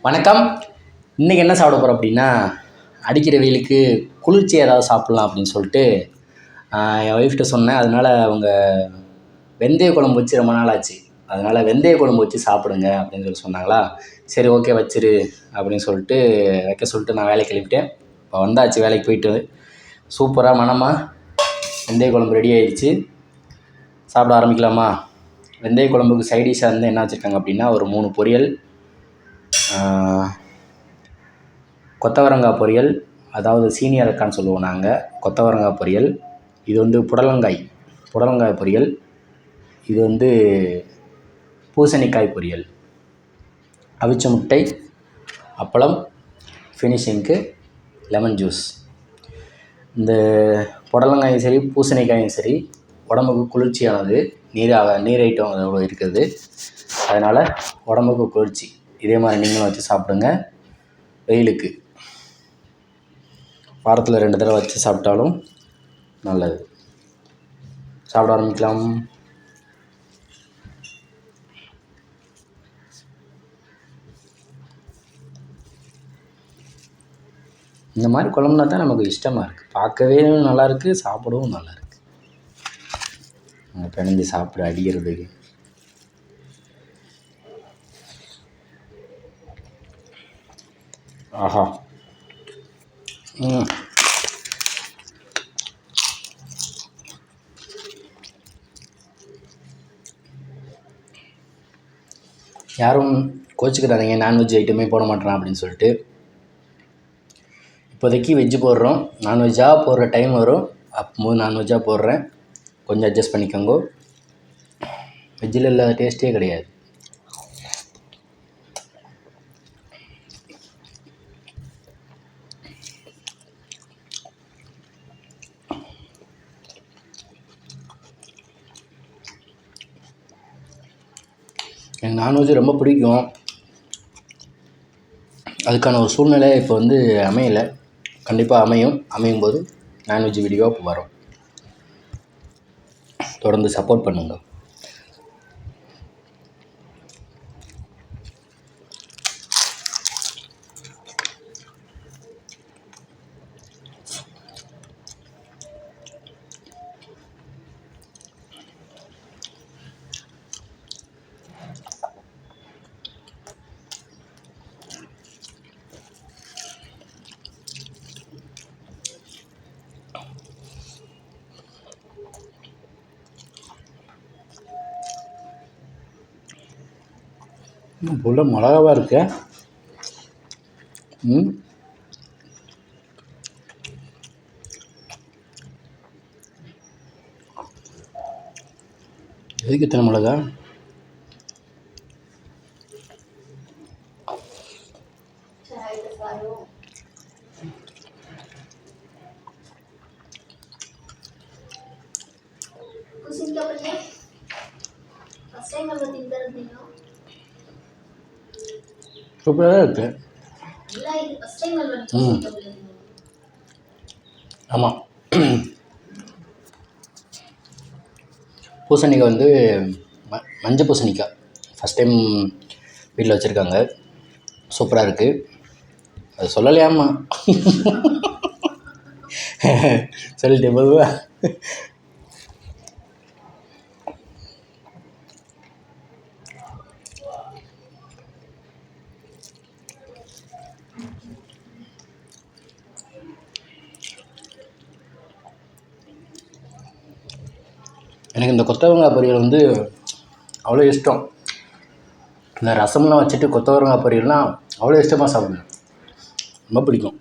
வணக்கம். இன்றைக்கி என்ன சாப்பிட போகிறோம் அப்படின்னா, அடிக்கிற வெயிலுக்கு குளிர்ச்சி ஏதாவது சாப்பிட்லாம் அப்படின்னு சொல்லிட்டு என் ஒய்ஃப்கிட்ட சொன்னேன். அதனால் அவங்க வெந்தய குழம்பு வச்சு ரொம்ப நாள் ஆச்சு, அதனால் வெந்தய குழம்பு வச்சு சாப்பிடுங்க அப்படின்னு சொல்லி சொன்னாங்களா. சரி ஓகே வச்சிரு அப்படின்னு சொல்லிட்டு வைக்க சொல்லிட்டு நான் வேலைக்கு கிளம்பிட்டேன். இப்போ வந்தாச்சு வேலைக்கு போயிட்டு. சூப்பராக மணமாக வெந்தய குழம்பு ரெடி ஆயிடுச்சு. சாப்பிட ஆரம்பிக்கலாமா? வெந்தய குழம்புக்கு சைடிஷாக இருந்து என்ன வச்சுருக்காங்க அப்படின்னா, ஒரு 3 பொரியல், கொத்தவரங்காய் பொரியல், அதாவது சீனியர் அக்கான்னு சொல்லுவோம் நாங்கள். கொத்தவரங்காய் பொரியல், இது வந்து புடலங்காய் பொரியல், இது வந்து பூசணிக்காய் பொரியல், அவிச்ச முட்டை, அப்பளம், ஃபினிஷிங்க்கு லெமன் ஜூஸ். இந்த புடலங்காயும் சரி பூசணிக்காயும் சரி உடம்புக்கு குளிர்ச்சியானது. நீர் ஐட்டம் அவ்வளோ இருக்குது, அதனால் உடம்புக்கு குளிர்ச்சி. இதே மாதிரி நீங்களும் வச்சு சாப்பிடுங்க. வெயிலுக்கு வாரத்தில் 2 தடவை வச்சு சாப்பிட்டாலும் நல்லது. சாப்பிட ஆரம்பிக்கலாம். இந்த மாதிரி குழம்புனா தான் நமக்கு இஷ்டமாக இருக்குது. பார்க்கவே நல்லாயிருக்கு, சாப்பிடவும் நல்லாயிருக்கு. பிணைஞ்சு சாப்பிட அடிக்கிறதுக்கு. ஆஹா. யாரும் கோச்சிக்கிறாதீங்க, நான்வெஜ் ஐட்டமே போட மாட்டேறான் அப்படின்னு சொல்லிட்டு. இப்போதைக்கு வெஜ்ஜு போடுறோம். நான்வெஜ்ஜாக போடுற டைம் வரும், அப்போது நான்வெஜ்ஜாக போடுறேன். கொஞ்சம் அட்ஜஸ்ட் பண்ணிக்கோங்க. வெஜ்ஜில் இல்லாத டேஸ்ட்டே கிடையாது. எனக்கு நான்வெஜ் ரொம்ப பிடிக்கும். அதுக்கான ஒரு சூழ்நிலை இப்போ வந்து அமையலை. கண்டிப்பாக அமையும் போது நான்வெஜ் வீடியோ இப்போ வரும். தொடர்ந்து சப்போர்ட் பண்ணுங்க. புள்ள மிளகாவாக இருக்கு. எதுக்கு இத்தனை மிளகா? சூப்பராக இருக்கு. ஆமாம். பூசணிக்காய் வந்து மஞ்சள் பூசணிக்காய் ஃபஸ்ட் டைம் வீட்டில் வச்சுருக்காங்க. சூப்பராக இருக்குது. அது சொல்லலையாம்மா? சொல்லிட்டேன் பொதுவா. எனக்கு இந்த கொத்தவரங்காய் பொரியல் வந்து அவ்வளோ இஷ்டம். இந்த ரசம்லாம் வச்சுட்டு கொத்தவரங்காய் பொரியல்லாம் அவ்வளோ இஷ்டமாக சாப்பிடுவேன். ரொம்ப பிடிக்கும்.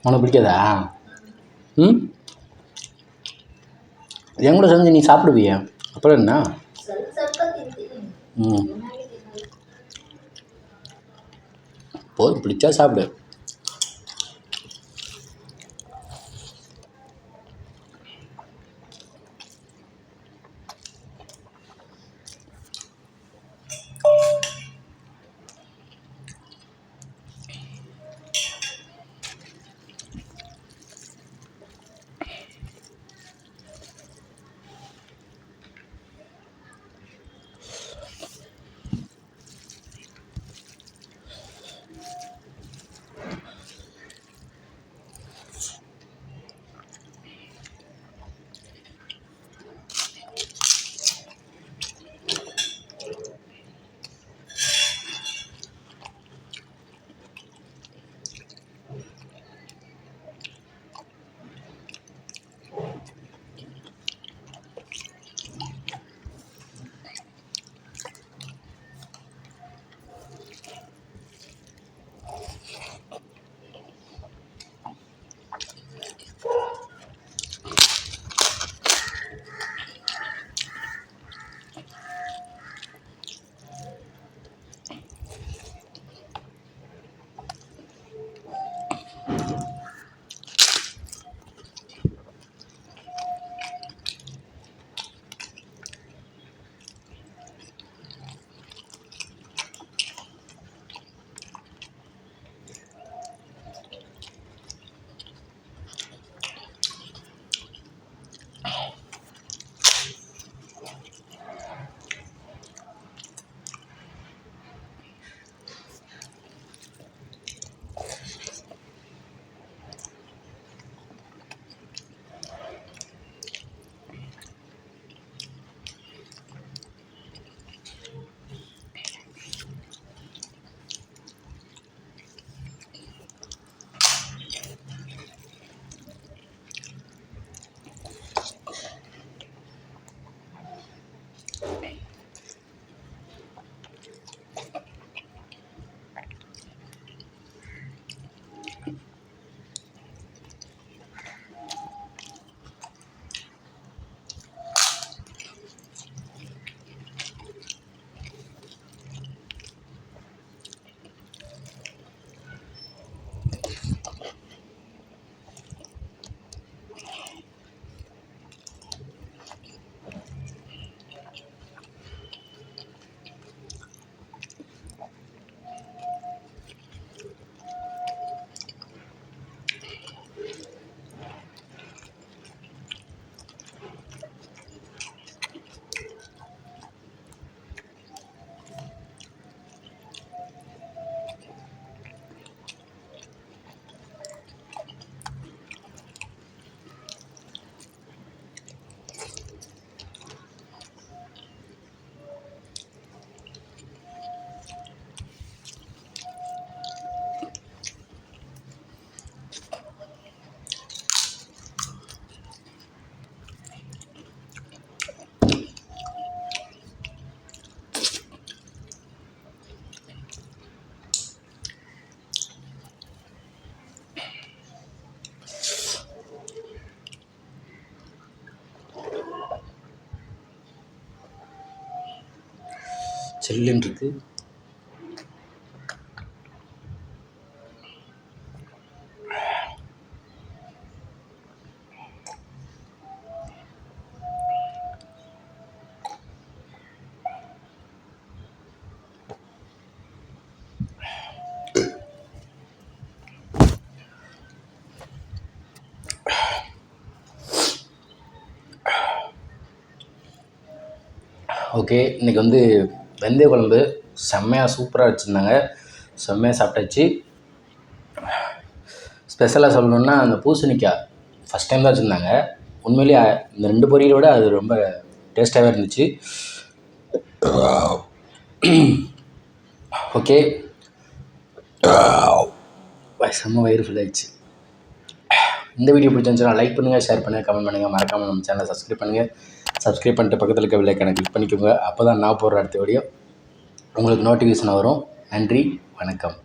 உனக்கு பிடிக்காதா? என் கூட செஞ்சு நீ சாப்பிடுவியா? அப்புறம் என்ன? போதும், பிடிச்சா சாப்பிடு. சில்லுன்னு இருக்குது. ஓகே, இன்றைக்கி வந்து வெந்தய குழம்பு செம்மையாக சூப்பராக வச்சுருந்தாங்க. செம்மையாக சாப்பிட்டாச்சு. ஸ்பெஷலாக சொல்லணுன்னா அந்த பூசணிக்காய் ஃபஸ்ட் டைம் தான் வச்சுருந்தாங்க. உண்மையிலேயே இந்த 2 பொரியலை விட அது ரொம்ப டேஸ்ட்டாகவே இருந்துச்சு. ஓகே, செம்ம வயிறு ஃபுல் ஆகிடுச்சு. இந்த வீடியோ பிடிச்சிருந்துச்சுன்னா லைக் பண்ணுங்கள், ஷேர் பண்ணுங்கள், கமெண்ட் பண்ணுங்கள். மறக்காமல் நம்ம சேனலை சப்ஸ்கிரைப் பண்ணுங்கள். சப்ஸ்கிரைப் பண்ணிட்டு பக்கத்தில் இருக்க பெல் ஐகானை கிளிக் பண்ணிக்கோங்க. அப்போ தான் நான் போடுற அடுத்த வீடியோ உங்களுக்கு நோட்டிஃபிகேஷன் வரும். நன்றி, வணக்கம்.